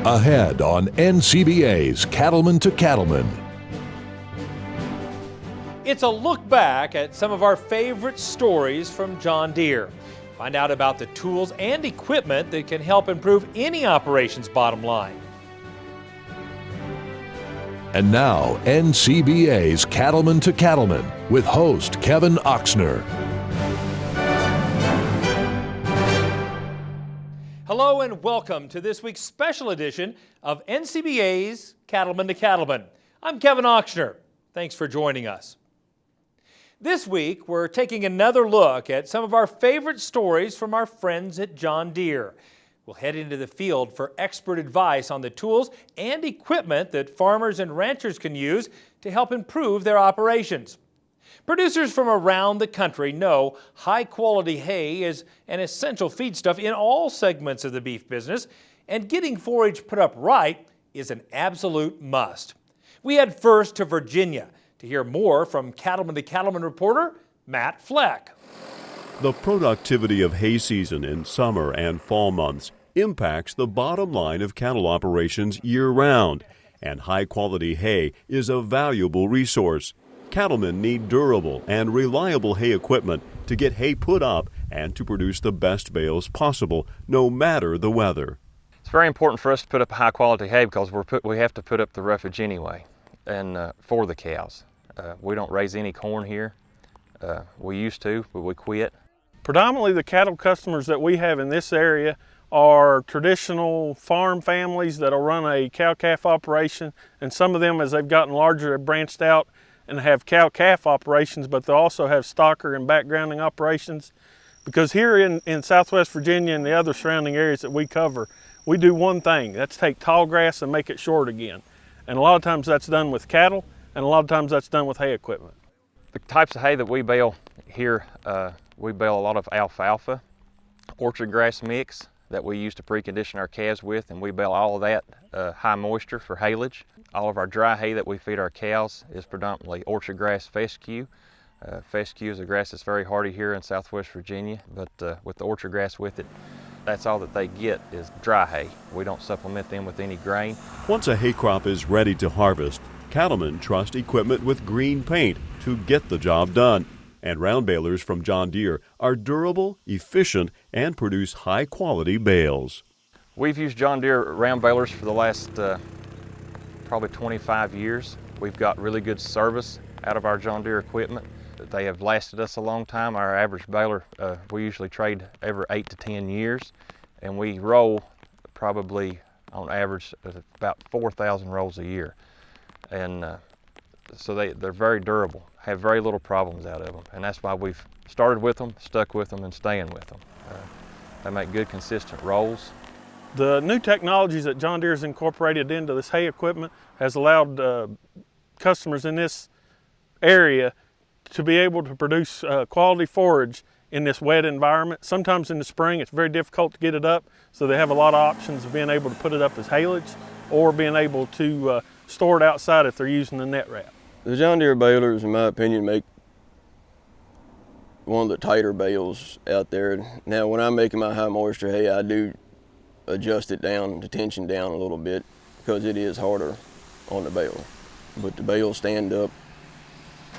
Ahead on NCBA's Cattlemen to Cattlemen. It's a look back at some of our favorite stories from John Deere. Find out about the tools and equipment that can help improve any operation's bottom line. And now, NCBA's Cattlemen to Cattlemen with host Kevin Oxner. Hello and welcome to this week's special edition of NCBA's Cattlemen to Cattlemen. I'm Kevin Oxner. Thanks for joining us. This week, we're taking another look at some of our favorite stories from our friends at John Deere. We'll head into the field for expert advice on the tools and equipment that farmers and ranchers can use to help improve their operations. Producers from around the country know high-quality hay is an essential feedstuff in all segments of the beef business, and getting forage put up right is an absolute must. We head first to Virginia to hear more from Cattlemen to Cattlemen reporter Matt Fleck. The productivity of hay season in summer and fall months impacts the bottom line of cattle operations year-round, and high-quality hay is a valuable resource. Cattlemen need durable and reliable hay equipment to get hay put up and to produce the best bales possible, no matter the weather. It's very important for us to put up high-quality hay because we have to put up the roughage anyway, and for the cows. We don't raise any corn here. We used to, but we quit. Predominantly the cattle customers that we have in this area are traditional farm families that'll run a cow-calf operation, and some of them, as they've gotten larger, have branched out and have cow-calf operations, but they also have stocker and backgrounding operations. Because here in Southwest Virginia and the other surrounding areas that we cover, we do one thing, that's take tall grass and make it short again. And a lot of times that's done with cattle, and a lot of times that's done with hay equipment. The types of hay that we bale here, we bale a lot of alfalfa, orchard grass mix that we use to precondition our calves with, and we bale all of that high moisture for haylage. All of our dry hay that we feed our cows is predominantly orchard grass fescue. Fescue is a grass that's very hardy here in Southwest Virginia, but with the orchard grass with it, that's all that they get is dry hay. We don't supplement them with any grain. Once a hay crop is ready to harvest, cattlemen trust equipment with green paint to get the job done. And round balers from John Deere are durable, efficient, and produce high-quality bales. We've used John Deere round balers for the last probably 25 years. We've got really good service out of our John Deere equipment. They have lasted us a long time. Our average baler, we usually trade every 8 to 10 years, and we roll probably on average about 4,000 rolls a year. And so they're very durable, have very little problems out of them, and that's why we've started with them, stuck with them, and staying with them. They make good, consistent rolls. The new technologies that John Deere has incorporated into this hay equipment has allowed customers in this area to be able to produce quality forage in this wet environment. Sometimes in the spring it's very difficult to get it up, so they have a lot of options of being able to put it up as haylage or being able to store it outside if they're using the net wrap. The John Deere balers, in my opinion, make one of the tighter bales out there. Now, when I'm making my high moisture hay, I do adjust it down, the tension down a little bit, because it is harder on the bale. But the bales stand up,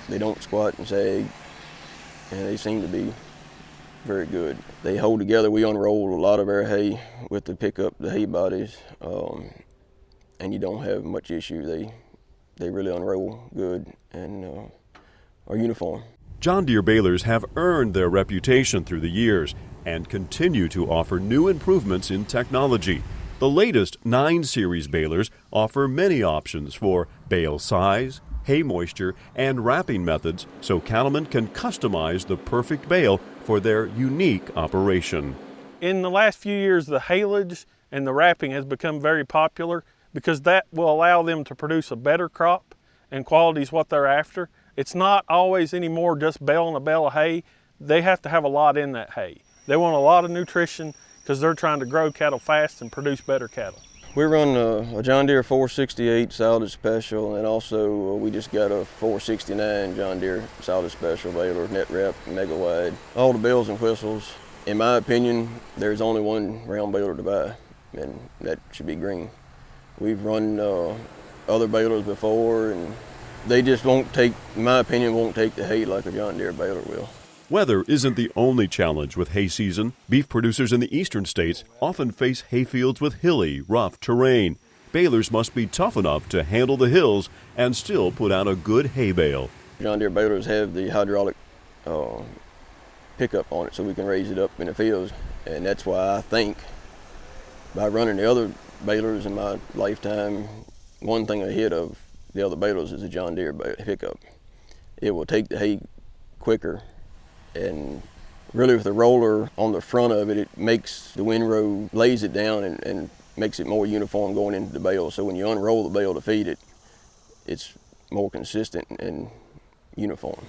they don't squat and sag, and they seem to be very good. They hold together. We unroll a lot of our hay with the pickup, the hay bodies, and you don't have much issue. They really unroll good and are uniform. John Deere balers have earned their reputation through the years and continue to offer new improvements in technology. The latest 9 Series balers offer many options for bale size, hay moisture, and wrapping methods so cattlemen can customize the perfect bale for their unique operation. In the last few years, the haylage and the wrapping has become very popular because that will allow them to produce a better crop, and quality is what they're after. It's not always anymore just baling a bale of hay. They have to have a lot in that hay. They want a lot of nutrition because they're trying to grow cattle fast and produce better cattle. We run a John Deere 468 Solid Special, and also we just got a 469 John Deere Solid Special baler, net wrap, mega wide. All the bells and whistles, In my opinion, there's only one round baler to buy, and that should be green. We've run other balers before, and they just won't take, in my opinion, won't take the hay like a John Deere baler will. Weather isn't the only challenge with hay season. Beef producers in the eastern states often face hayfields with hilly, rough terrain. Balers must be tough enough to handle the hills and still put out a good hay bale. John Deere balers have the hydraulic pickup on it so we can raise it up in the fields, and that's why I think by running the other balers in my lifetime, one thing ahead of the other balers is a John Deere pickup. It will take the hay quicker, and really with the roller on the front of it, it makes the windrow, lays it down and makes it more uniform going into the bale. So when you unroll the bale to feed it, it's more consistent and uniform.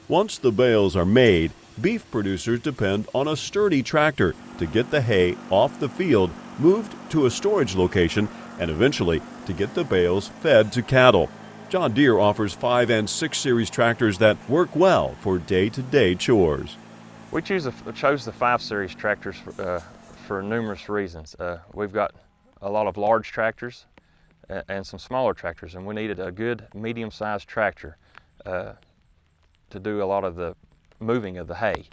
Once the bales are made, beef producers depend on a sturdy tractor to get the hay off the field, moved to a storage location, and eventually to get the bales fed to cattle. John Deere offers 5 and 6 series tractors that work well for day-to-day chores. We chose the 5 series tractors for numerous reasons. We've got a lot of large tractors and some smaller tractors, and we needed a good medium-sized tractor to do a lot of the moving of the hay.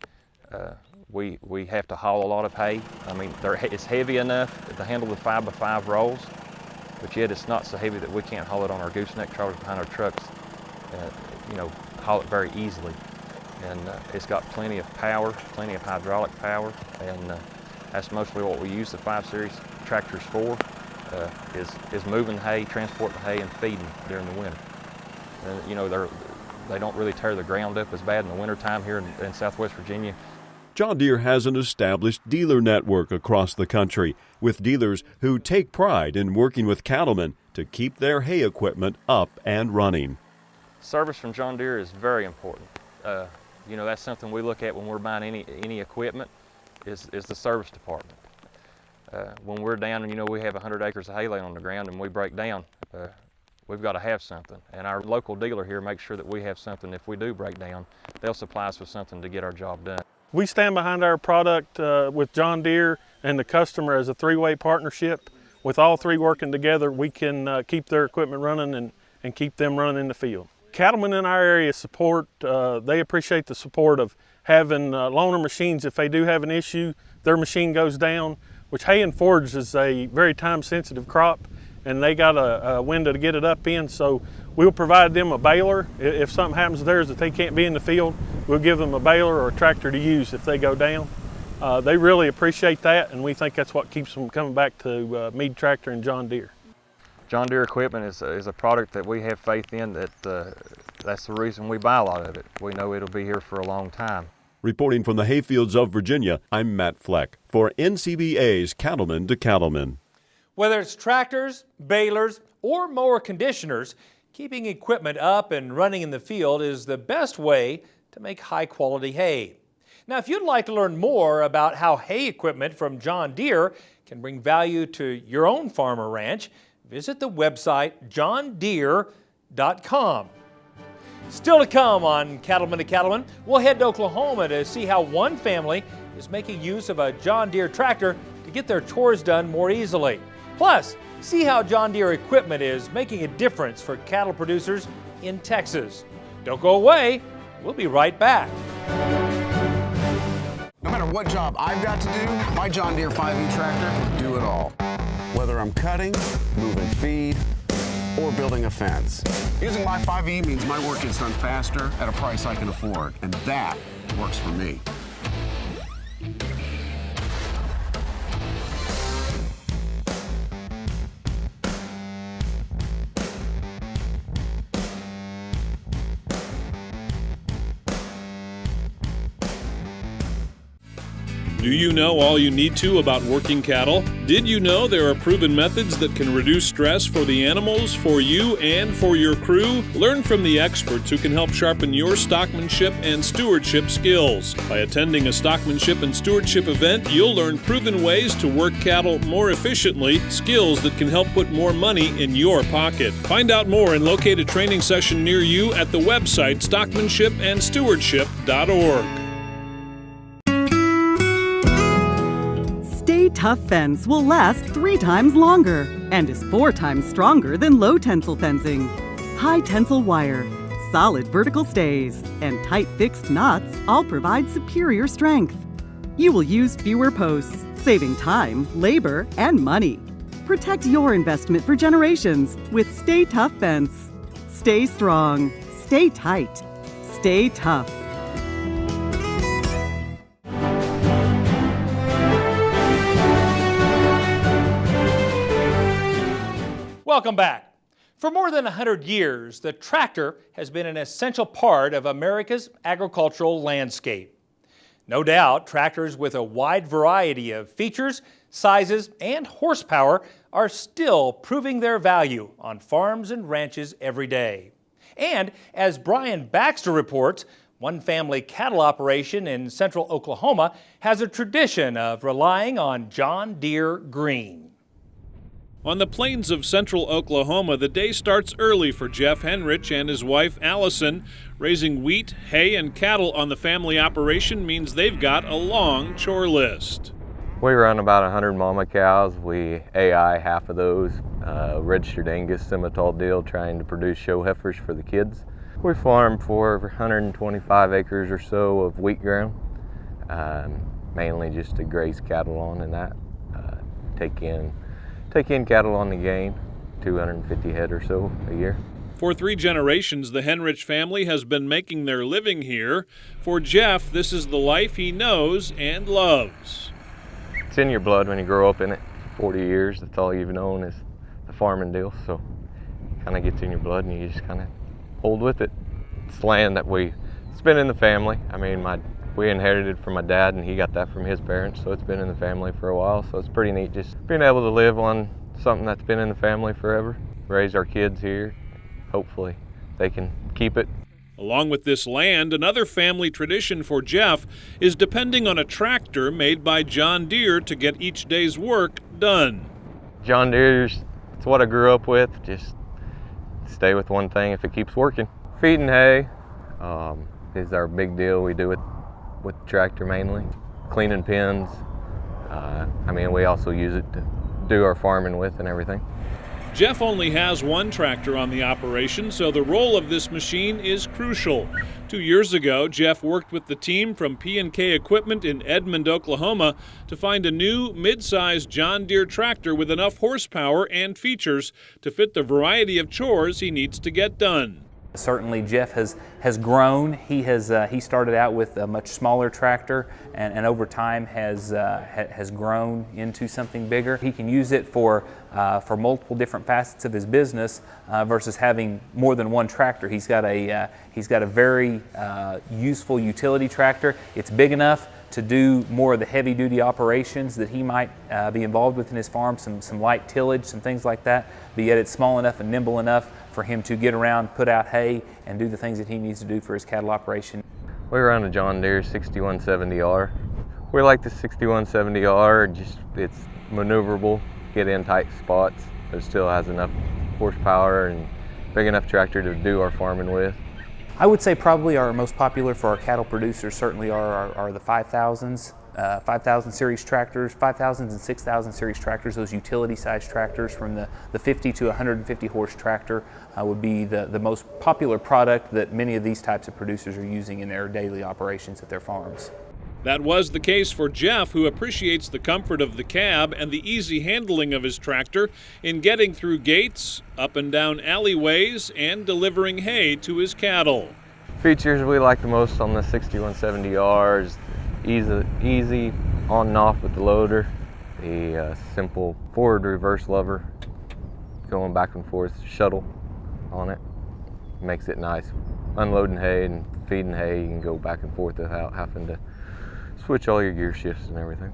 We have to haul a lot of hay. I mean, it's heavy enough to handle the 5x5 rolls, but yet it's not so heavy that we can't haul it on our gooseneck trailers behind our trucks, haul it very easily. And it's got plenty of power, plenty of hydraulic power, and that's mostly what we use the 5 series tractors for, is moving hay, transporting hay, and feeding during the winter. And, they don't really tear the ground up as bad in the wintertime here in Southwest Virginia. John Deere has an established dealer network across the country, with dealers who take pride in working with cattlemen to keep their hay equipment up and running. Service from John Deere is very important. That's something we look at when we're buying any equipment, is the service department. When we're down and we have 100 acres of hay laying on the ground and we break down, we've got to have something. And our local dealer here makes sure that we have something. If we do break down, they'll supply us with something to get our job done. We stand behind our product with John Deere and the customer as a three-way partnership. With all three working together, we can keep their equipment running and keep them running in the field. Cattlemen in our area they appreciate the support of having loaner machines. If they do have an issue, their machine goes down, which hay and forage is a very time-sensitive crop, and they got a window to get it up in, so we'll provide them a baler. If something happens to theirs that they can't be in the field, we'll give them a baler or a tractor to use if they go down. They really appreciate that, and we think that's what keeps them coming back to Meade Tractor and John Deere. John Deere equipment is a product that we have faith in. That's the reason we buy a lot of it. We know it'll be here for a long time. Reporting from the hayfields of Virginia, I'm Matt Fleck for NCBA's Cattlemen to Cattlemen. Whether it's tractors, balers, or mower conditioners, keeping equipment up and running in the field is the best way to make high-quality hay. Now, if you'd like to learn more about how hay equipment from John Deere can bring value to your own farm or ranch, visit the website johndeere.com. Still to come on Cattlemen to Cattlemen, we'll head to Oklahoma to see how one family is making use of a John Deere tractor to get their chores done more easily. Plus, see how John Deere equipment is making a difference for cattle producers in Texas. Don't go away. We'll be right back. No matter what job I've got to do, my John Deere 5E tractor will do it all. Whether I'm cutting, moving feed, or building a fence. Using my 5E means my work gets done faster at a price I can afford, and that works for me. Do you know all you need to about working cattle? Did you know there are proven methods that can reduce stress for the animals, for you, and for your crew? Learn from the experts who can help sharpen your stockmanship and stewardship skills. By attending a stockmanship and stewardship event, you'll learn proven ways to work cattle more efficiently, skills that can help put more money in your pocket. Find out more and locate a training session near you at the website stockmanshipandstewardship.org. Tough fence will last 3 times longer and is 4 times stronger than low tensile fencing. High tensile wire, solid vertical stays, and tight fixed knots all provide superior strength. You will use fewer posts, saving time, labor, and money. Protect your investment for generations with Stay Tough Fence. Stay strong, stay tight, stay tough. Welcome back. For more than 100 years, the tractor has been an essential part of America's agricultural landscape. No doubt, tractors with a wide variety of features, sizes, and horsepower are still proving their value on farms and ranches every day. And as Brian Baxter reports, one family cattle operation in central Oklahoma has a tradition of relying on John Deere green. On the plains of central Oklahoma, the day starts early for Jeff Henrich and his wife Allison. Raising wheat, hay, and cattle on the family operation means they've got a long chore list. We run about 100 mama cows. We AI half of those, registered Angus Simmental deal, trying to produce show heifers for the kids. We farm for 125 acres or so of wheat ground, mainly just to graze cattle on, and that take in cattle on the gain, 250 head or so a year. For 3 generations, the Henrich family has been making their living here. For Jeff, this is the life he knows and loves. It's in your blood when you grow up in it. 40 years, that's all you've known is the farming deal, so it kind of gets in your blood and you just kind of hold with it. It's land that it's been in the family. I mean, we inherited from my dad and he got that from his parents, so it's been in the family for a while, so it's pretty neat just being able to live on something that's been in the family forever, raise our kids here. Hopefully they can keep it. Along with this land, another family tradition for Jeff is depending on a tractor made by John Deere to get each day's work done. John Deere's, it's what I grew up with. Just stay with one thing if it keeps working. Feeding hay is our big deal. We do it with the tractor mainly. Cleaning pens. We also use it to do our farming with and everything. Jeff only has one tractor on the operation, so the role of this machine is crucial. 2 years ago, Jeff worked with the team from P&K Equipment in Edmond, Oklahoma, to find a new mid-sized John Deere tractor with enough horsepower and features to fit the variety of chores he needs to get done. Certainly Jeff has grown. He started out with a much smaller tractor and over time has grown into something bigger. He can use it for multiple different facets of his business versus having more than one tractor. He's got a very useful utility tractor. It's big enough to do more of the heavy-duty operations that he might be involved with in his farm, some light tillage, some things like that, but yet it's small enough and nimble enough for him to get around, put out hay, and do the things that he needs to do for his cattle operation. We run a John Deere 6170R. We like the 6170R, it's maneuverable, get in tight spots, but it still has enough horsepower and big enough tractor to do our farming with. I would say probably our most popular for our cattle producers certainly are the 5000s, 5000 series tractors, 5000s and 6000 series tractors, those utility size tractors from the 50 to 150 horse tractor would be the most popular product that many of these types of producers are using in their daily operations at their farms. That was the case for Jeff, who appreciates the comfort of the cab and the easy handling of his tractor in getting through gates, up and down alleyways, and delivering hay to his cattle. Features we like the most on the 6170R is easy on and off with the loader, the simple forward reverse lever, going back and forth shuttle on it. Makes it nice. Unloading hay and feeding hay, you can go back and forth without having to switch all your gear shifts and everything.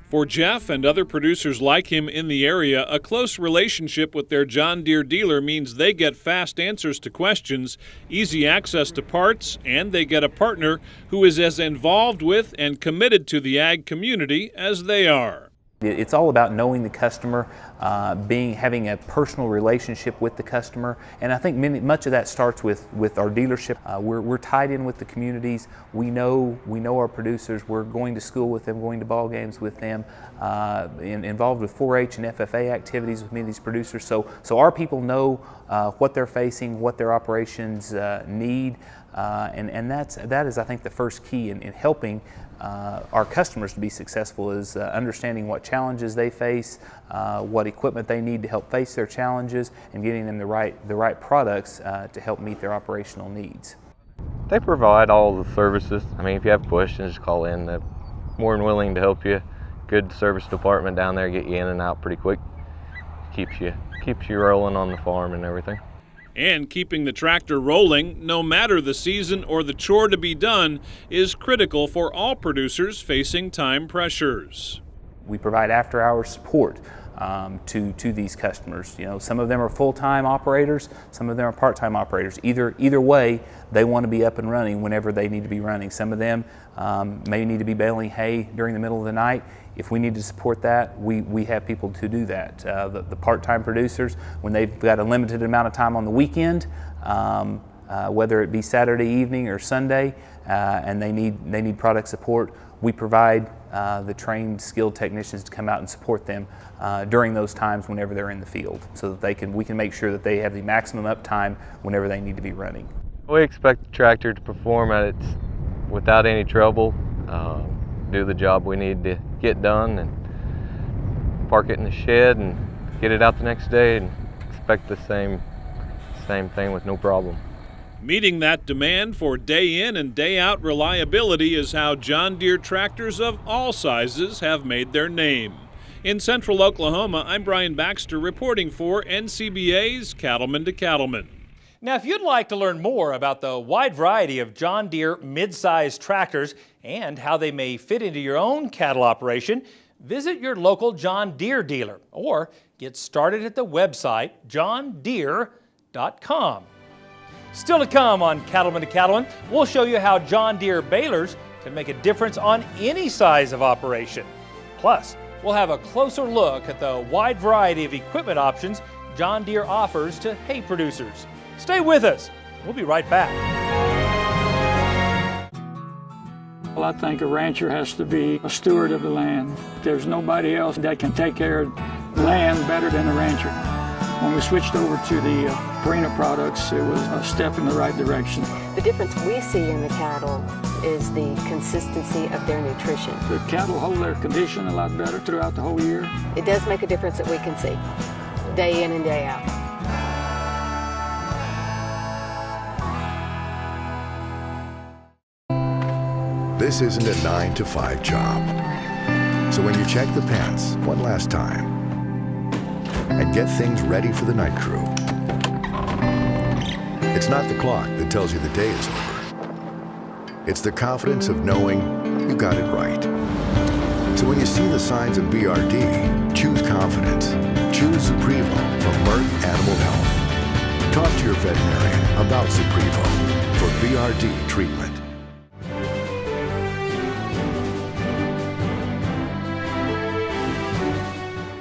For Jeff and other producers like him in the area, a close relationship with their John Deere dealer means they get fast answers to questions, easy access to parts, and they get a partner who is as involved with and committed to the ag community as they are. It's all about knowing the customer, having a personal relationship with the customer, and I think much of that starts with our dealership. We're tied in with the communities. We know our producers. We're going to school with them, going to ball games with them, involved with 4-H and FFA activities with many of these producers. So our people know what they're facing, what their operations need, and that is, I think, the first key in helping our customers to be successful, is understanding what challenges they face, what equipment they need to help face their challenges, and getting them the right products to help meet their operational needs. They provide all the services. I mean, if you have questions, just call in. They're more than willing to help you. Good service department down there, get you in and out pretty quick. Keeps you rolling on the farm and everything. And keeping the tractor rolling, no matter the season or the chore to be done, is critical for all producers facing time pressures. We provide after-hours support to these customers. You know, some of them are full-time operators, some of them are part-time operators. Either way, they want to be up and running whenever they need to be running. Some of them may need to be baling hay during the middle of the night. If we need to support that, we have people to do that. The part-time producers, when they've got a limited amount of time on the weekend, whether it be Saturday evening or Sunday, and they need product support, we provide the trained, skilled technicians to come out and support them during those times whenever they're in the field, so that we can make sure that they have the maximum uptime whenever they need to be running. We expect the tractor to perform without any trouble, do the job we need to get done, and park it in the shed and get it out the next day, and expect the same thing with no problem. Meeting that demand for day in and day out reliability is how John Deere tractors of all sizes have made their name. In central Oklahoma, I'm Brian Baxter reporting for NCBA's Cattlemen to Cattlemen. Now, if you'd like to learn more about the wide variety of John Deere mid-size tractors and how they may fit into your own cattle operation, visit your local John Deere dealer or get started at the website johndeere.com. Still to come on Cattlemen to Cattlemen, we'll show you how John Deere balers can make a difference on any size of operation. Plus, we'll have a closer look at the wide variety of equipment options John Deere offers to hay producers. Stay with us. We'll be right back. Well, I think a rancher has to be a steward of the land. There's nobody else that can take care of land better than a rancher. When we switched over to the Purina products, it was a step in the right direction. The difference we see in the cattle is the consistency of their nutrition. The cattle hold their condition a lot better throughout the whole year. It does make a difference that we can see, day in and day out. This isn't a 9-to-5 job. So when you check the pants one last time and get things ready for the night crew, it's not the clock that tells you the day is over. It's the confidence of knowing you got it right. So when you see the signs of BRD, choose confidence. Choose Suprevo from Merck Animal Health. Talk to your veterinarian about Suprevo for BRD treatment.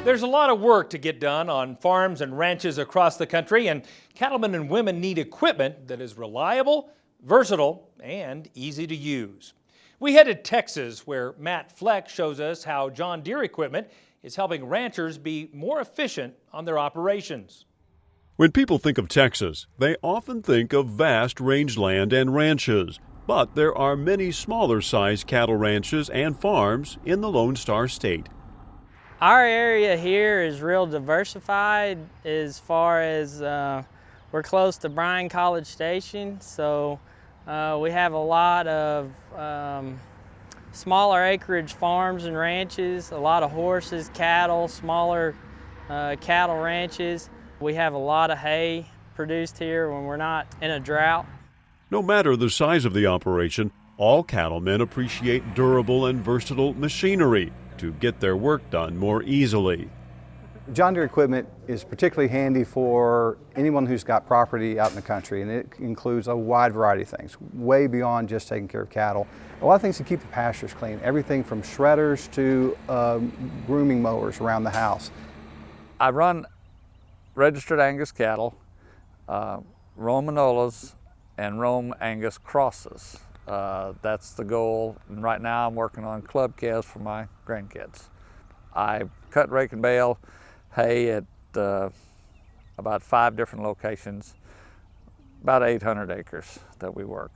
There's a lot of work to get done on farms and ranches across the country, and cattlemen and women need equipment that is reliable, versatile, and easy to use. We head to Texas, where Matt Fleck shows us how John Deere equipment is helping ranchers be more efficient on their operations. When people think of Texas, they often think of vast rangeland and ranches. But there are many smaller-sized cattle ranches and farms in the Lone Star State. Our area here is real diversified as far as we're close to Bryan College Station, so we have a lot of smaller acreage farms and ranches, a lot of horses, cattle, smaller cattle ranches. We have a lot of hay produced here when we're not in a drought. No matter the size of the operation, all cattlemen appreciate durable and versatile machinery to get their work done more easily. John Deere equipment is particularly handy for anyone who's got property out in the country, and it includes a wide variety of things, way beyond just taking care of cattle. A lot of things to keep the pastures clean, everything from shredders to grooming mowers around the house. I run registered Angus cattle, Rome Manolas and Rome Angus crosses. That's the goal, and right now I'm working on club calves for my grandkids. I cut, rake, and bale hay at about 5 different locations, about 800 acres that we work.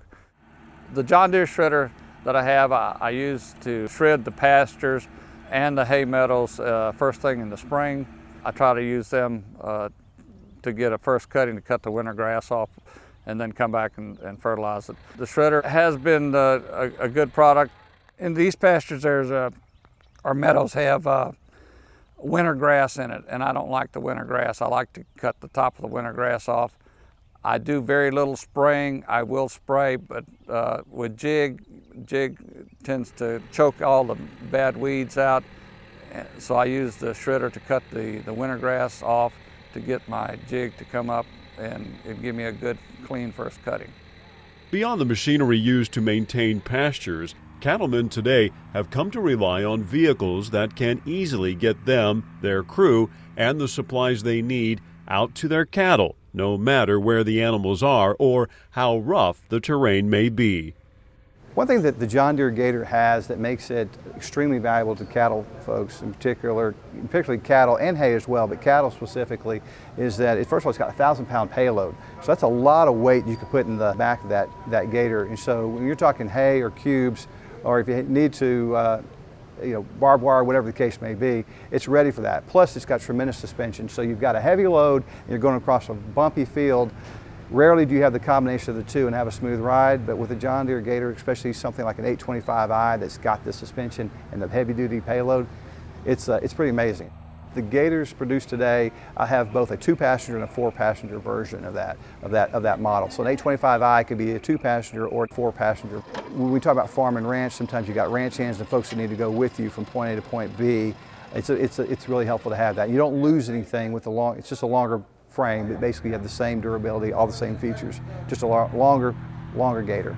The John Deere shredder that I have, I use to shred the pastures and the hay meadows first thing in the spring. I try to use them to get a first cutting to cut the winter grass off and then come back and fertilize it. The shredder has been a good product. In these pastures, our meadows have winter grass in it, and I don't like the winter grass. I like to cut the top of the winter grass off. I do very little spraying. I will spray, but with jig tends to choke all the bad weeds out. So I use the shredder to cut the winter grass off to get my jig to come up and give me a good, clean first cutting. Beyond the machinery used to maintain pastures, cattlemen today have come to rely on vehicles that can easily get them, their crew, and the supplies they need out to their cattle, no matter where the animals are or how rough the terrain may be. One thing that the John Deere Gator has that makes it extremely valuable to cattle folks in particularly cattle and hay as well, but cattle specifically, is that first of all, it's got a 1,000-pound payload. So that's a lot of weight you can put in the back of that Gator. And so when you're talking hay or cubes, or if you need to, barbed wire, whatever the case may be, it's ready for that. Plus, it's got tremendous suspension. So you've got a heavy load, and you're going across a bumpy field. Rarely do you have the combination of the two and have a smooth ride, but with a John Deere Gator, especially something like an 825i that's got the suspension and the heavy-duty payload, it's pretty amazing. The Gators produced today, I have both a 2-passenger and a 4-passenger version of that model. So an 825i could be a 2-passenger or a 4-passenger. When we talk about farm and ranch, sometimes you got ranch hands and folks that need to go with you from point A to point B. It's really helpful to have that. You don't lose anything with it's just a longer frame, but basically you have the same durability, all the same features, just a longer Gator.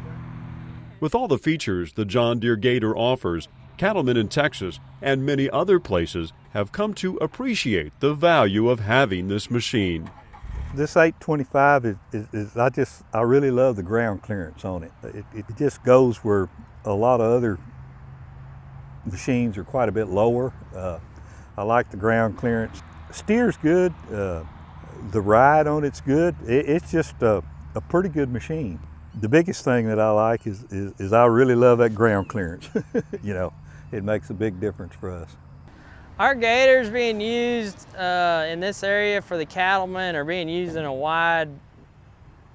With all the features the John Deere Gator offers, cattlemen in Texas and many other places have come to appreciate the value of having this machine. This 825 I really love the ground clearance on it. It just goes where a lot of other machines are quite a bit lower. I like the ground clearance. Steer's good. The ride on it's good. It's just a pretty good machine. The biggest thing that I like is I really love that ground clearance. It makes a big difference for us. Our Gators being used in this area for the cattlemen are being used in a wide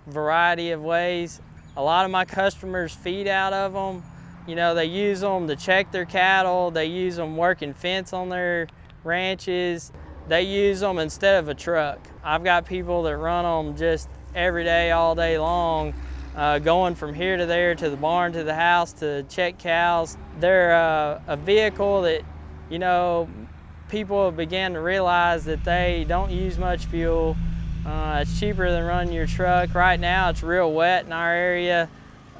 variety of ways. A lot of my customers feed out of them. They use them to check their cattle. They use them working fence on their ranches. They use them instead of a truck. I've got people that run them just every day, all day long, going from here to there, to the barn, to the house, to check cows. They're a vehicle that, people have began to realize that they don't use much fuel. It's cheaper than running your truck. Right now, it's real wet in our area.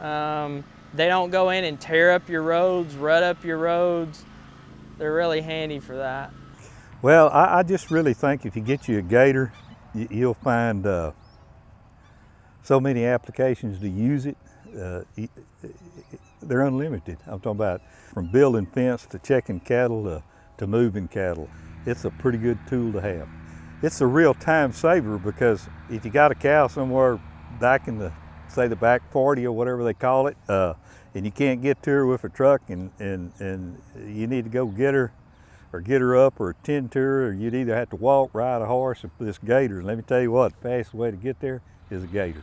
They don't go in and tear up your roads, rut up your roads. They're really handy for that. Well, I just really think if you get you a Gator, you'll find so many applications to use it. They're unlimited. I'm talking about from building fence to checking cattle to moving cattle. It's a pretty good tool to have. It's a real time saver because if you got a cow somewhere back in the back 40 or whatever they call it, and you can't get to her with a truck and you need to go get her or get her up or attend to her, or you'd either have to walk, ride a horse, or this Gator. And let me tell you what, the fastest way to get there is a Gator.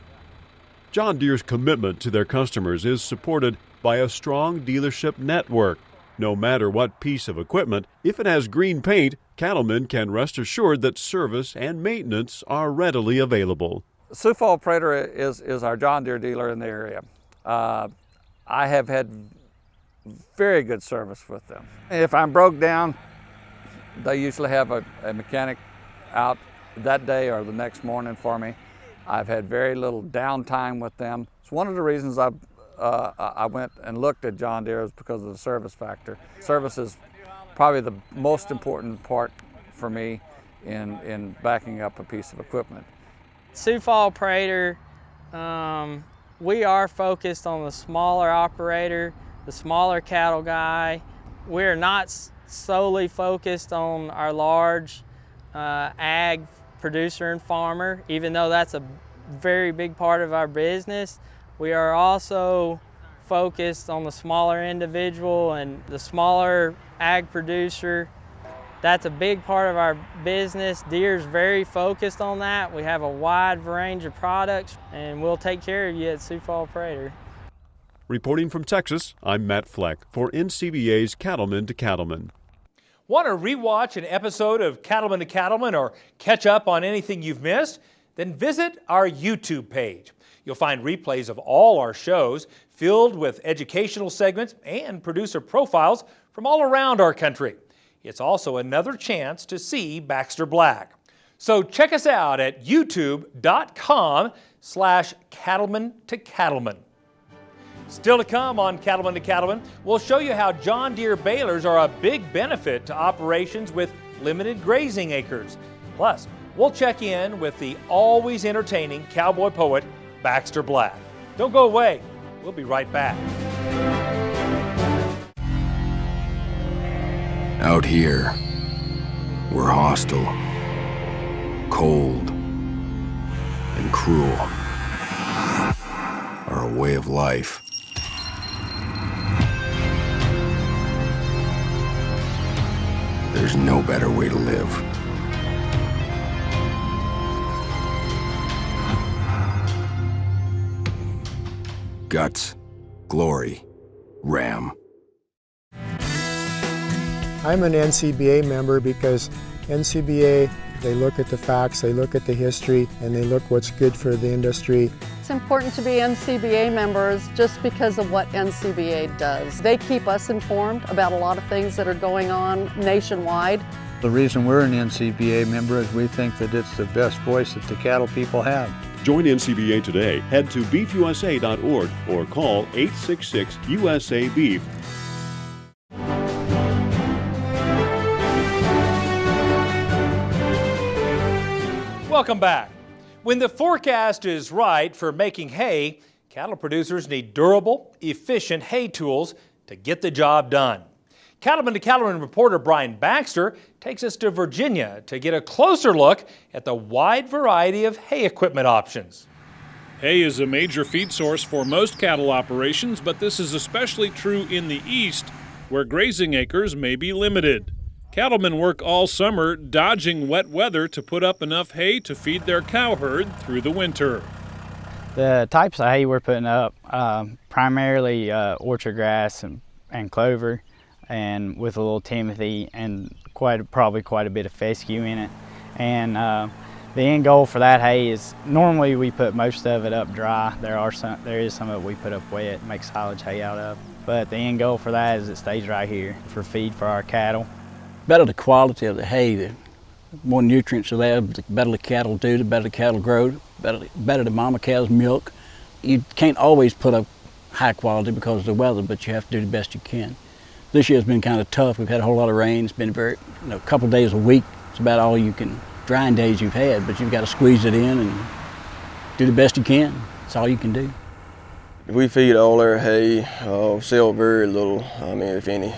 John Deere's commitment to their customers is supported by a strong dealership network. No matter what piece of equipment, if it has green paint, cattlemen can rest assured that service and maintenance are readily available. Sioux Falls Prater is our John Deere dealer in the area. I have had very good service with them. If I'm broke down, They usually have a mechanic out that day or the next morning for me. I've had very little downtime with them. It's one of the reasons I went and looked at John Deere is because of the service factor. Service is probably the most important part for me in backing up a piece of equipment. Sioux Falls Prater, we are focused on the smaller operator, the smaller cattle guy. We're not solely focused on our large ag producer and farmer, even though that's a very big part of our business. We are also focused on the smaller individual and the smaller ag producer. That's a big part of our business. Deere's very focused on that. We have a wide range of products, and we'll take care of you at Sioux Falls Prater. Reporting from Texas, I'm Matt Fleck for NCBA's Cattlemen to Cattlemen. Want to rewatch an episode of Cattlemen to Cattlemen or catch up on anything you've missed? Then visit our YouTube page. You'll find replays of all our shows filled with educational segments and producer profiles from all around our country. It's also another chance to see Baxter Black. So check us out at youtube.com/Cattlemen to Cattlemen. Still to come on Cattlemen to Cattlemen, we'll show you how John Deere balers are a big benefit to operations with limited grazing acres. Plus, we'll check in with the always entertaining cowboy poet, Baxter Black. Don't go away. We'll be right back. Out here, we're hostile, cold, and cruel. Our way of life. There's no better way to live. Guts, glory, Ram. I'm an NCBA member because NCBA, they look at the facts, they look at the history, and they look what's good for the industry. It's important to be NCBA members just because of what NCBA does. They keep us informed about a lot of things that are going on nationwide. The reason we're an NCBA member is we think that it's the best voice that the cattle people have. Join NCBA today. Head to beefusa.org or call 866-USA-BEEF. Welcome back. When the forecast is right for making hay, cattle producers need durable, efficient hay tools to get the job done. Cattlemen to Cattlemen reporter Brian Baxter takes us to Virginia to get a closer look at the wide variety of hay equipment options. Hay is a major feed source for most cattle operations, but this is especially true in the east, where grazing acres may be limited. Cattlemen work all summer dodging wet weather to put up enough hay to feed their cow herd through the winter. The types of hay we're putting up, primarily orchard grass and clover, and with a little timothy and probably quite a bit of fescue in it. And the end goal for that hay is normally we put most of it up dry. There is some of it we put up wet, make silage hay out of. But the end goal for that is it stays right here for feed for our cattle. The better the quality of the hay, the more nutrients are there, the better the cattle do, the better the cattle grow, the better the mama cow's milk. You can't always put up high quality because of the weather, but you have to do the best you can. This year's been kind of tough. We've had a whole lot of rain. It's been a couple of days a week. It's about all you can, drying days you've had, but you've got to squeeze it in and do the best you can. That's all you can do. We feed all our hay, sell very little, if any.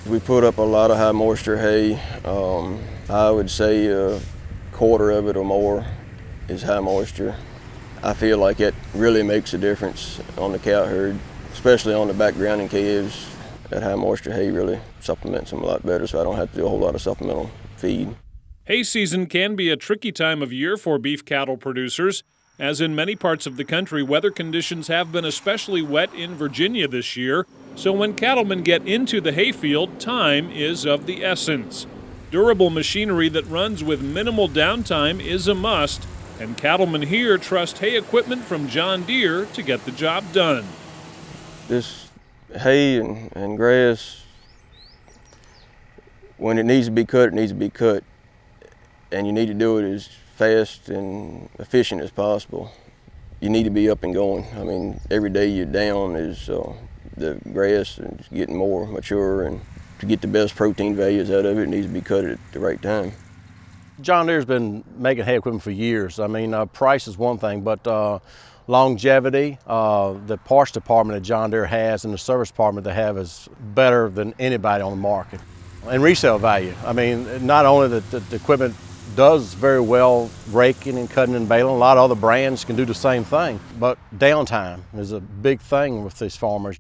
We put up a lot of high moisture hay. I would say a quarter of it or more is high moisture. I feel like it really makes a difference on the cow herd, especially on the backgrounding calves. That high moisture hay really supplements them a lot better, so I don't have to do a whole lot of supplemental feed. Hay season can be a tricky time of year for beef cattle producers. As in many parts of the country, weather conditions have been especially wet in Virginia this year, so when cattlemen get into the hayfield, time is of the essence. Durable machinery that runs with minimal downtime is a must, and cattlemen here trust hay equipment from John Deere to get the job done. This hay and grass, When it needs to be cut, it needs to be cut. And you need to do it as fast and efficient as possible. You need to be up and going. I mean, every day you're down is the grass is getting more mature, and to get the best protein values out of it, it needs to be cut at the right time. John Deere's been making hay equipment for years. I mean, price is one thing, but longevity, the parts department that John Deere has and the service department they have is better than anybody on the market. And resale value, I mean, not only that the equipment does very well raking and cutting and baling, a lot of other brands can do the same thing, but downtime is a big thing with these farmers.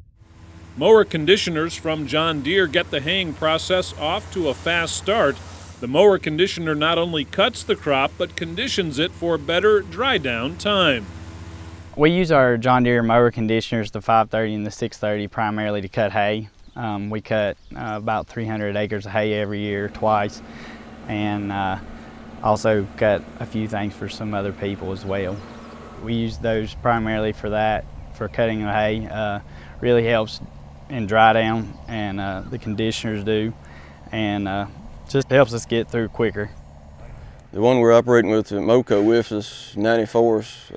Mower conditioners from John Deere get the haying process off to a fast start. The mower conditioner not only cuts the crop, but conditions it for better dry down time. We use our John Deere mower conditioners, the 530 and the 630, primarily to cut hay. We cut about 300 acres of hay every year, twice, and also cut a few things for some other people as well. We use those primarily for that, for cutting the hay. Really helps in dry down, and the conditioners do, and just helps us get through quicker. The one we're operating with at MoCo with is 94's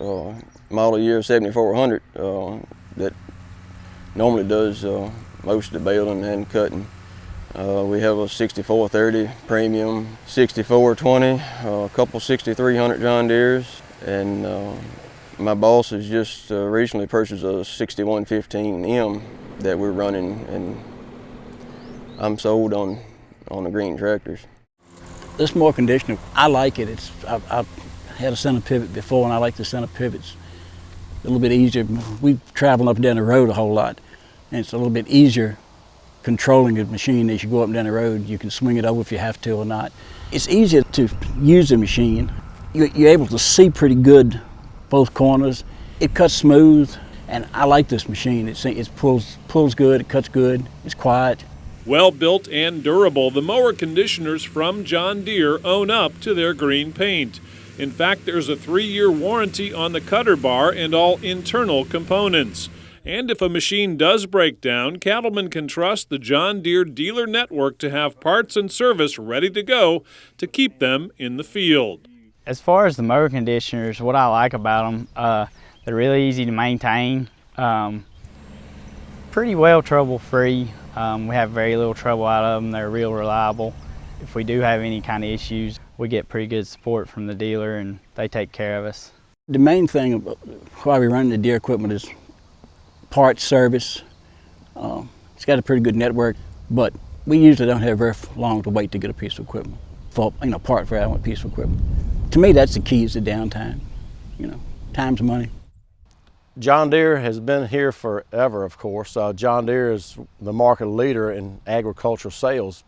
model year 7400 that normally does most of the baling and cutting. We have a 6430 premium, 6420, a couple 6300 John Deeres, and my boss has just recently purchased a 6115M that we're running, and I'm sold on the green tractors. This mower conditioner, I like it. I've had a center pivot before, and I like the center pivots. A little bit easier. We travel up and down the road a whole lot, and it's a little bit easier controlling the machine as you go up and down the road. You can swing it over if you have to or not. It's easier to use the machine. You're able to see pretty good both corners. It cuts smooth, and I like this machine. It pulls good, it cuts good, it's quiet. Well built and durable, the mower conditioners from John Deere own up to their green paint. In fact, there's a 3-year warranty on the cutter bar and all internal components. And if a machine does break down, Cattlemen can trust the John Deere dealer network to have parts and service ready to go to keep them in the field. As far as the mower conditioners, what I like about them, they're really easy to maintain, pretty well trouble-free. We have very little trouble out of them. They're real reliable. If we do have any kind of issues, we get pretty good support from the dealer, and they take care of us. The main thing why we run the Deere equipment is parts service. It's got a pretty good network, but we usually don't have very long to wait to get a piece of equipment, for part for a piece of equipment. To me, that's the key, is the downtime. Time's money. John Deere has been here forever, of course. John Deere is the market leader in agricultural sales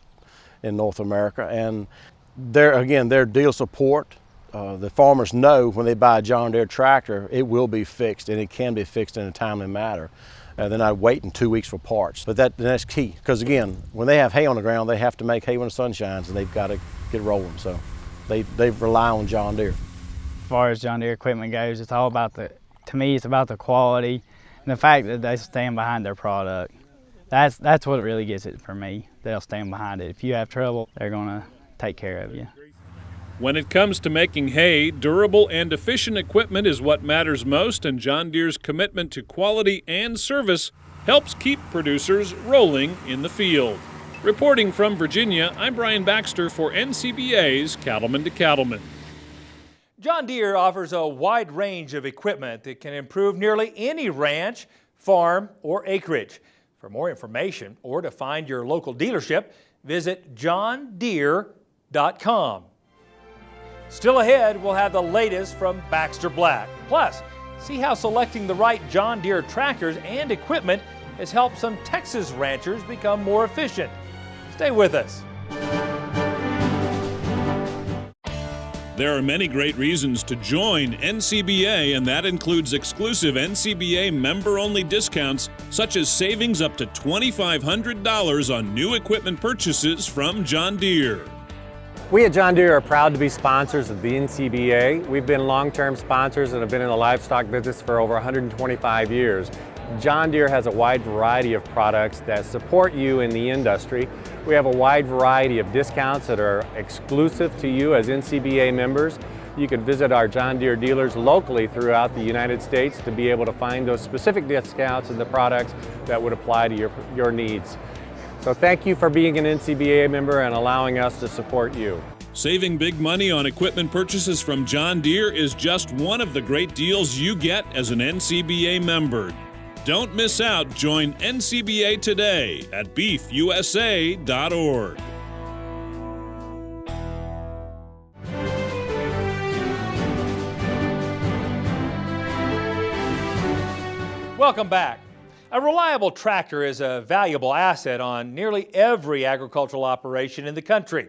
in North America, and their deal support. The farmers know when they buy a John Deere tractor, it will be fixed, and it can be fixed in a timely manner. They're not waiting 2 weeks for parts, but that's key, because again, when they have hay on the ground, they have to make hay when the sun shines, and they've got to get rolling, so they rely on John Deere. As far as John Deere equipment goes, it's all about to me, it's about the quality and the fact that they stand behind their product. That's what really gets it for me. They'll stand behind it. If you have trouble, they're gonna take care of you. When it comes to making hay, durable and efficient equipment is what matters most, and John Deere's commitment to quality and service helps keep producers rolling in the field. Reporting from Virginia, I'm Brian Baxter for NCBA's Cattlemen to Cattlemen. John Deere offers a wide range of equipment that can improve nearly any ranch, farm, or acreage. For more information or to find your local dealership, visit johndeere.com. Still ahead, we'll have the latest from Baxter Black. Plus, see how selecting the right John Deere tractors and equipment has helped some Texas ranchers become more efficient. Stay with us. There are many great reasons to join NCBA, and that includes exclusive NCBA member-only discounts, such as savings up to $2,500 on new equipment purchases from John Deere. We at John Deere are proud to be sponsors of the NCBA. We've been long-term sponsors and have been in the livestock business for over 125 years. John Deere has a wide variety of products that support you in the industry. We have a wide variety of discounts that are exclusive to you as NCBA members. You can visit our John Deere dealers locally throughout the United States to be able to find those specific discounts and the products that would apply to your needs. So thank you for being an NCBA member and allowing us to support you. Saving big money on equipment purchases from John Deere is just one of the great deals you get as an NCBA member. Don't miss out. Join NCBA today at beefusa.org. Welcome back. A reliable tractor is a valuable asset on nearly every agricultural operation in the country.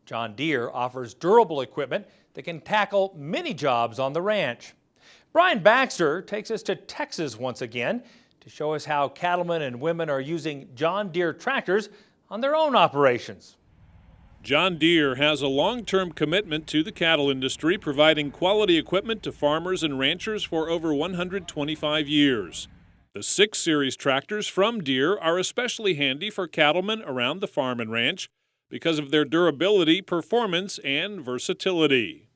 John Deere offers durable equipment that can tackle many jobs on the ranch. Brian Baxter takes us to Texas once again to show us how cattlemen and women are using John Deere tractors on their own operations. John Deere has a long-term commitment to the cattle industry, providing quality equipment to farmers and ranchers for over 125 years. The 6 Series tractors from Deere are especially handy for cattlemen around the farm and ranch because of their durability, performance, and versatility.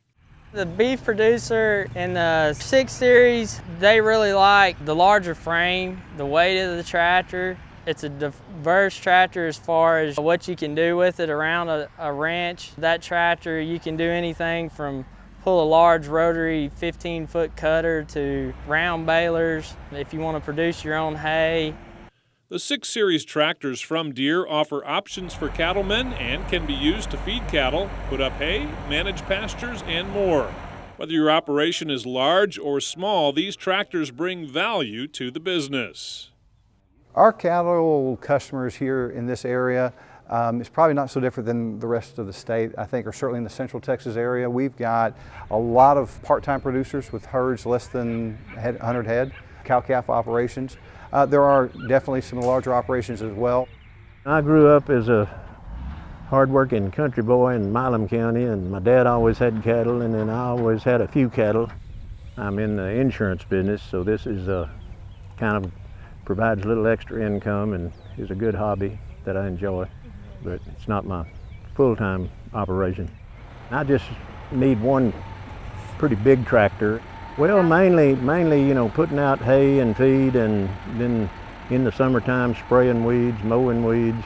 The beef producer in the 6 Series, they really like the larger frame, the weight of the tractor. It's a diverse tractor as far as what you can do with it around a ranch. That tractor, you can do anything from pull a large rotary 15-foot cutter to round balers if you want to produce your own hay. The 6 Series tractors from Deere offer options for cattlemen and can be used to feed cattle, put up hay, manage pastures, and more. Whether your operation is large or small, these tractors bring value to the business. Our cattle customers here in this area is probably not so different than the rest of the state, I think, or certainly in the Central Texas area. We've got a lot of part-time producers with herds less than 100 head, cow-calf operations. There are definitely some larger operations as well. I grew up as a hard-working country boy in Milam County, and my dad always had cattle, and then I always had a few cattle. I'm in the insurance business, so this is kind of provides a little extra income and is a good hobby that I enjoy, but it's not my full-time operation. I just need one pretty big tractor. Well, mainly, you know, putting out hay and feed, and then in the summertime spraying weeds, mowing weeds.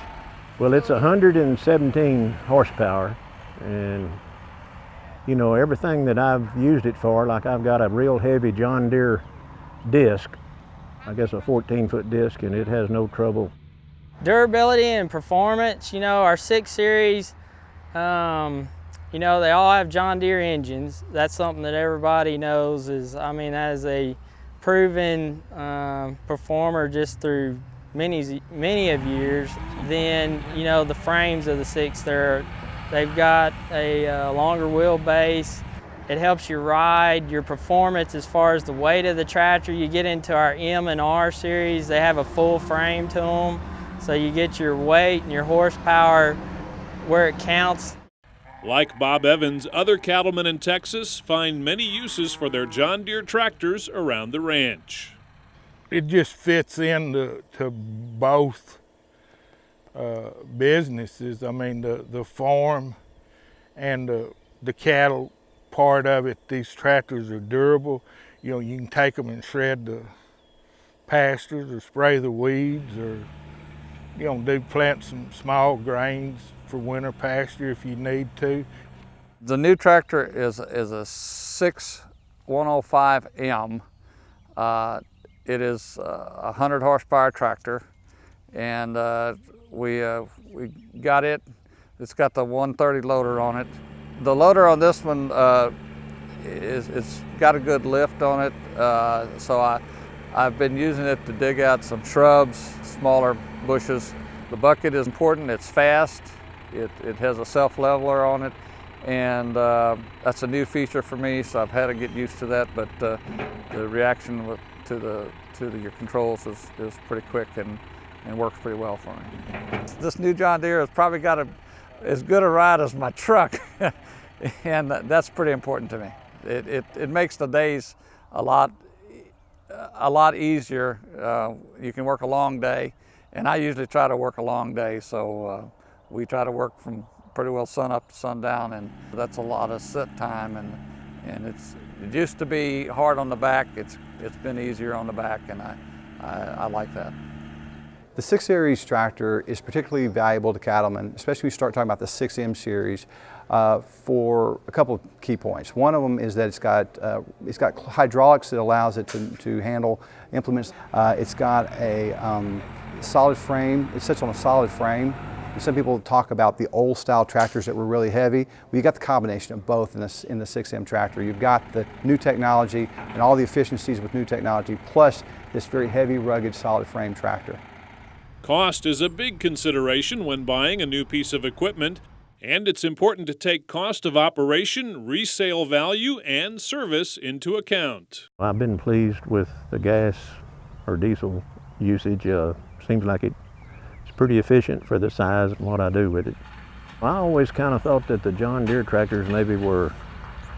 Well, it's 117 horsepower, and you know, everything that I've used it for, like I've got a real heavy John Deere disc, I guess a 14-foot disc, and it has no trouble. Durability and performance, you know, our 6 Series, you know, they all have John Deere engines. That's something that everybody knows is, I mean, that is a proven performer just through many of years. Then, you know, the frames of the 6, they've got a longer wheelbase. It helps you ride, your performance as far as the weight of the tractor. You get into our M and R series, they have a full frame to them. So you get your weight and your horsepower where it counts. Like Bob Evans, other cattlemen in Texas find many uses for their John Deere tractors around the ranch. It just fits into both businesses. I mean, the farm and the cattle part of it. These tractors are durable. You know, you can take them and shred the pastures or spray the weeds, or you know, plant some small grains for winter pasture if you need to. The new tractor is a 6 105M. It is a 100 horsepower tractor, and we got it. It's got the 130 loader on it. The loader on this one it's got a good lift on it, so I've been using it to dig out some shrubs, smaller bushes. The bucket is important. It's fast. It has a self-leveler on it, and that's a new feature for me, so I've had to get used to that, but the reaction to your controls is pretty quick and works pretty well for me. This new John Deere has probably got as good a ride as my truck, and that's pretty important to me. It makes the days a lot a lot easier. You can work a long day, and I usually try to work a long day, so we try to work from pretty well sun up to sundown, and that's a lot of sit time, and it used to be hard on the back. It's been easier on the back, and I like that. The 6 Series tractor is particularly valuable to cattlemen, especially when you start talking about the 6M Series, for a couple of key points. One of them is that it's got hydraulics that allows it to handle implements. It's got a solid frame. It sits on a solid frame. And some people talk about the old style tractors that were really heavy. Well, you got the combination of both in the 6M tractor. You've got the new technology and all the efficiencies with new technology, plus this very heavy, rugged, solid frame tractor. Cost is a big consideration when buying a new piece of equipment, and it's important to take cost of operation, resale value, and service into account. I've been pleased with the gas or diesel usage. Seems like it's pretty efficient for the size and what I do with it. I always kind of thought that the John Deere tractors maybe were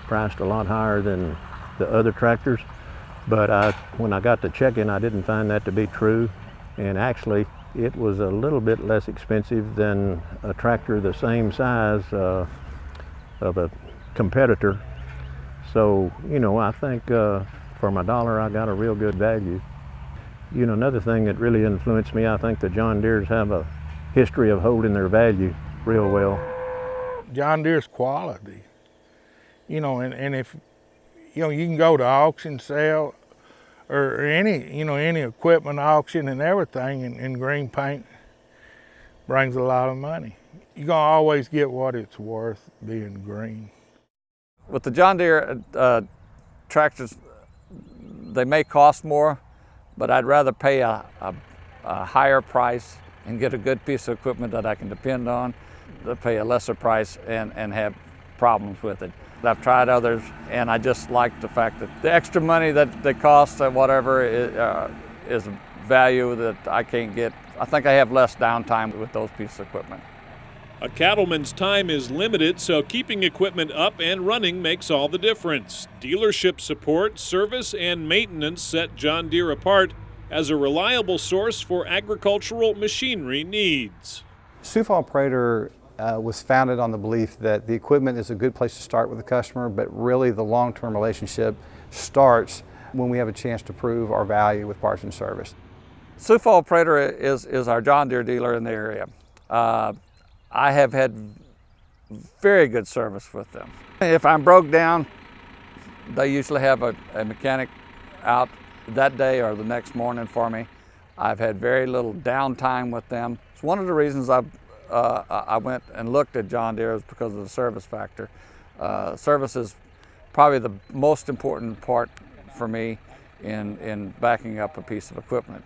priced a lot higher than the other tractors, but when I got to checking, I didn't find that to be true, and actually it was a little bit less expensive than a tractor the same size of a competitor. So, you know, I think for my dollar I got a real good value. You know, another thing that really influenced me, I think the John Deeres have a history of holding their value real well. John Deere's quality, you know, and if, you know, you can go to auction sale or any, you know, any equipment auction and everything, and green paint brings a lot of money. You're gonna always get what it's worth being green. With the John Deere tractors, they may cost more, but I'd rather pay a higher price and get a good piece of equipment that I can depend on than pay a lesser price and have problems with it. I've tried others, and I just like the fact that the extra money that they cost or whatever is value that I can't get. I think I have less downtime with those pieces of equipment. A cattleman's time is limited, so keeping equipment up and running makes all the difference. Dealership support, service, and maintenance set John Deere apart as a reliable source for agricultural machinery needs. Sioux Falls Prater was founded on the belief that the equipment is a good place to start with the customer, but really the long-term relationship starts when we have a chance to prove our value with parts and service. Sioux Falls Prater is our John Deere dealer in the area. I have had very good service with them. If I'm broke down, they usually have a mechanic out that day or the next morning for me. I've had very little downtime with them. It's one of the reasons I went and looked at John Deere is because of the service factor. Service is probably the most important part for me in backing up a piece of equipment.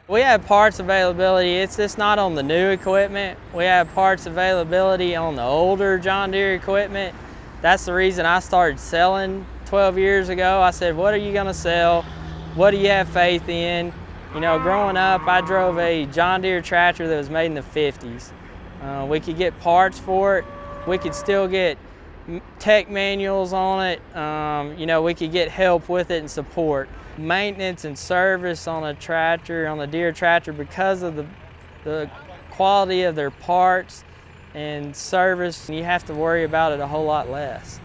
We have parts availability. It's just not on the new equipment. We have parts availability on the older John Deere equipment. That's the reason I started selling 12 years ago. I said, what are you gonna sell? What do you have faith in? You know, growing up, I drove a John Deere tractor that was made in the 50s. We could get parts for it. We could still get tech manuals on it. You know, we could get help with it and support. Maintenance and service on a tractor, on the Deere tractor, because of the quality of their parts and service, you have to worry about it a whole lot less.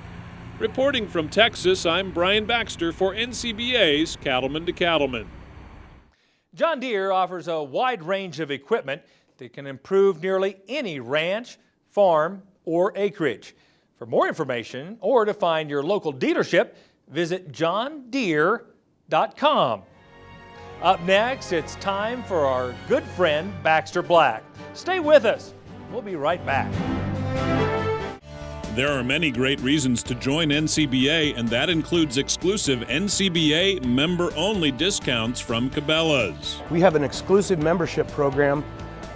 Reporting from Texas, I'm Brian Baxter for NCBA's Cattlemen to Cattlemen. John Deere offers a wide range of equipment that can improve nearly any ranch, farm, or acreage. For more information or to find your local dealership, visit johndeere.com. Up next, it's time for our good friend Baxter Black. Stay with us. We'll be right back. There are many great reasons to join NCBA, and that includes exclusive NCBA member-only discounts from Cabela's. We have an exclusive membership program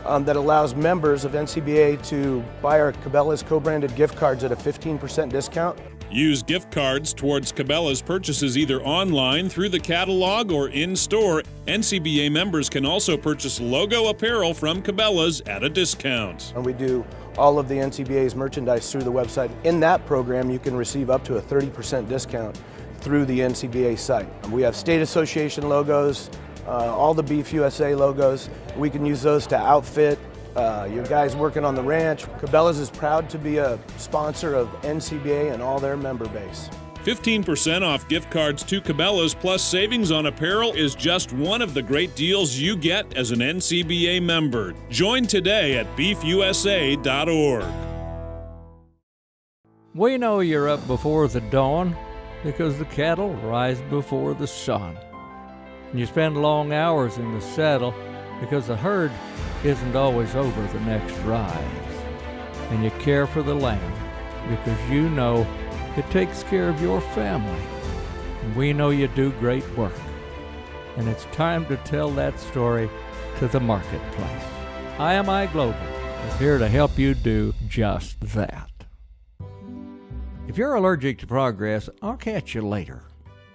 that allows members of NCBA to buy our Cabela's co-branded gift cards at a 15% discount. Use gift cards towards Cabela's purchases either online, through the catalog, or in-store. NCBA members can also purchase logo apparel from Cabela's at a discount. And we do all of the NCBA's merchandise through the website. In that program, you can receive up to a 30% discount through the NCBA site. We have state association logos, all the Beef USA logos. We can use those to outfit your guys working on the ranch. Cabela's is proud to be a sponsor of NCBA and all their member base. 15% off gift cards to Cabela's plus savings on apparel is just one of the great deals you get as an NCBA member. Join today at beefusa.org. We know you're up before the dawn because the cattle rise before the sun. And you spend long hours in the saddle because the herd isn't always over the next rise. And you care for the land because you know it takes care of your family. And we know you do great work. And it's time to tell that story to the marketplace. IMI Global is here to help you do just that. If you're allergic to progress, I'll catch you later.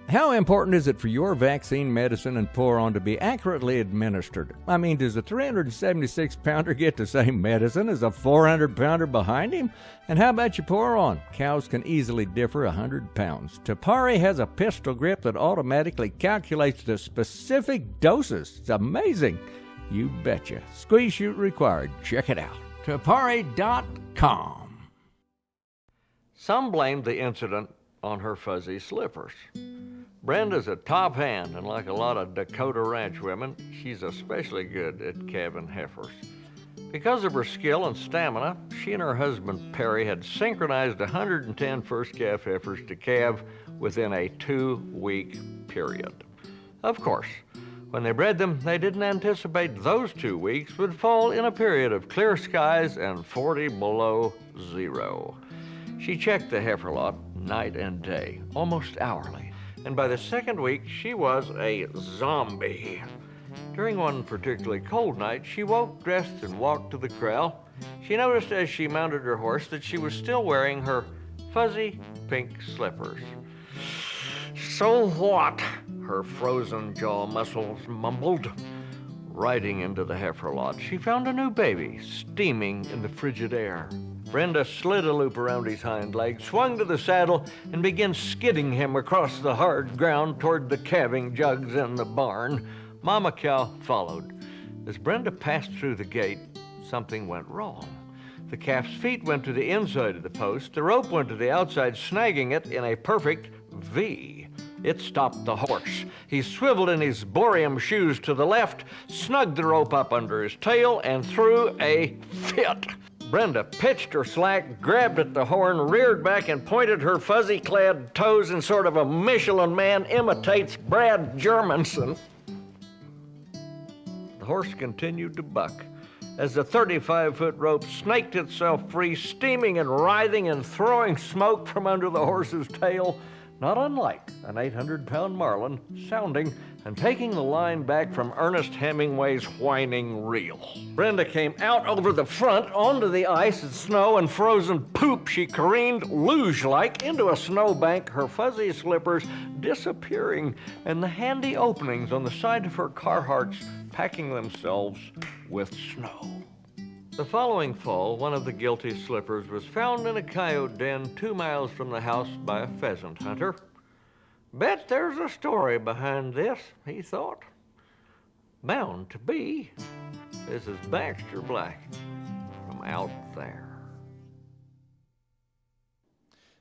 How important is it for your vaccine, medicine, and pour-on to be accurately administered? I mean, does a 376-pounder get the same medicine as a 400-pounder behind him? And how about your pour-on? Cows can easily differ 100 pounds. Tapari has a pistol grip that automatically calculates the specific doses. It's amazing. You betcha. Squeeze chute required. Check it out. Tapari.com. Some blamed the incident on her fuzzy slippers. Brenda's a top hand, and like a lot of Dakota ranch women, she's especially good at calving heifers. Because of her skill and stamina, she and her husband Perry had synchronized 110 first calf heifers to calve within a 2-week period. Of course, when they bred them, they didn't anticipate those 2 weeks would fall in a period of clear skies and 40 below zero. She checked the heifer lot night and day, almost hourly, and by the second week, she was a zombie. During one particularly cold night, she woke, dressed, and walked to the corral. She noticed as she mounted her horse that she was still wearing her fuzzy pink slippers. So what? Her frozen jaw muscles mumbled. Riding into the heifer lot, she found a new baby steaming in the frigid air. Brenda slid a loop around his hind leg, swung to the saddle, and began skidding him across the hard ground toward the calving jugs in the barn. Mama cow followed. As Brenda passed through the gate, something went wrong. The calf's feet went to the inside of the post. The rope went to the outside, snagging it in a perfect V. It stopped the horse. He swiveled in his borium shoes to the left, snugged the rope up under his tail, and threw a fit. Brenda pitched her slack, grabbed at the horn, reared back, and pointed her fuzzy-clad toes in sort of a Michelin man imitates Brad Germanson. The horse continued to buck as the 35-foot rope snaked itself free, steaming and writhing and throwing smoke from under the horse's tail, not unlike an 800-pound marlin, sounding and taking the line back from Ernest Hemingway's whining reel. Brenda came out over the front onto the ice and snow and frozen poop. She careened luge-like into a snowbank, her fuzzy slippers disappearing, and the handy openings on the side of her Carhartts packing themselves with snow. The following fall, one of the guilty slippers was found in a coyote den 2 miles from the house by a pheasant hunter. Bet there's a story behind this, he thought. Bound to be. This is Baxter Black from Out There.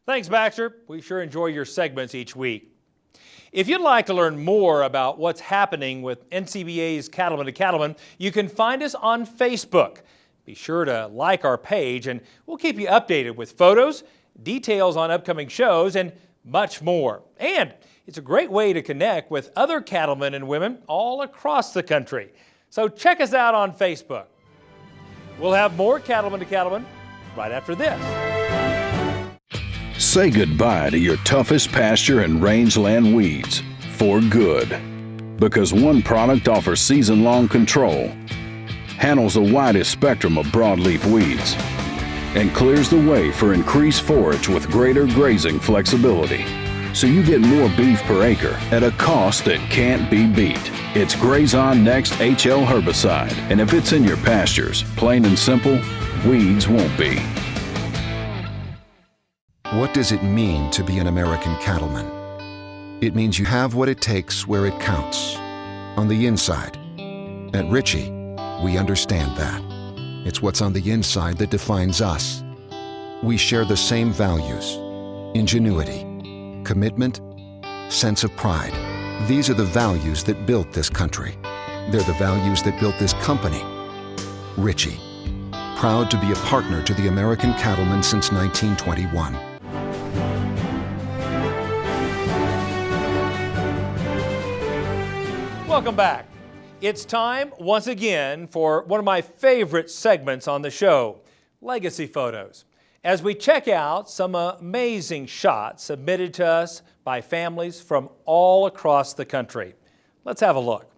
Thanks, Baxter. We sure enjoy your segments each week. If you'd like to learn more about what's happening with NCBA's Cattlemen to Cattlemen, you can find us on Facebook. Be sure to like our page, and we'll keep you updated with photos, details on upcoming shows, and much more. And it's a great way to connect with other cattlemen and women all across the country. So check us out on Facebook. We'll have more Cattlemen to Cattlemen right after this. Say goodbye to your toughest pasture and rangeland weeds for good. Because one product offers season-long control, handles the widest spectrum of broadleaf weeds, and clears the way for increased forage with greater grazing flexibility. So you get more beef per acre at a cost that can't be beat. It's Grazon Next HL herbicide, and if it's in your pastures, plain and simple, weeds won't be. What does it mean to be an American cattleman? It means you have what it takes where it counts, on the inside. At Ritchie, we understand that. It's what's on the inside that defines us. We share the same values: ingenuity, commitment, sense of pride. These are the values that built this country. They're the values that built this company. Ritchie, proud to be a partner to the American Cattlemen since 1921. Welcome back. It's time once again for one of my favorite segments on the show, Legacy Photos, as we check out some amazing shots submitted to us by families from all across the country. Let's have a look.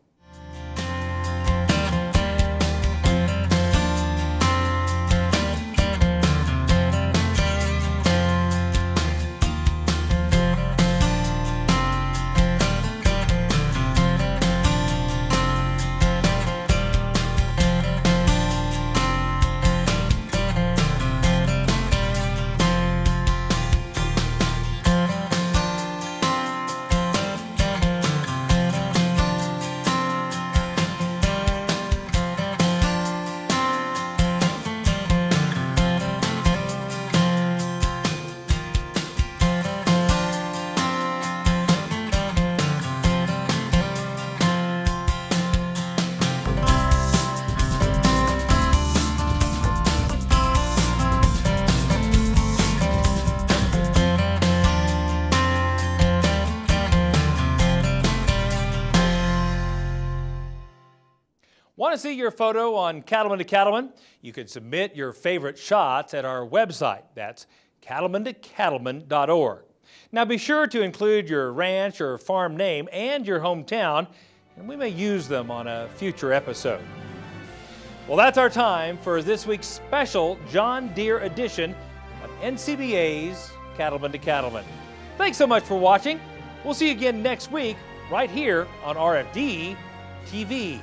Want to see your photo on Cattlemen to Cattlemen? You can submit your favorite shots at our website. That's cattlementocattlemen.org. Now be sure to include your ranch or farm name and your hometown, and we may use them on a future episode. Well, that's our time for this week's special John Deere edition of NCBA's Cattlemen to Cattlemen. Thanks so much for watching. We'll see you again next week right here on RFD TV.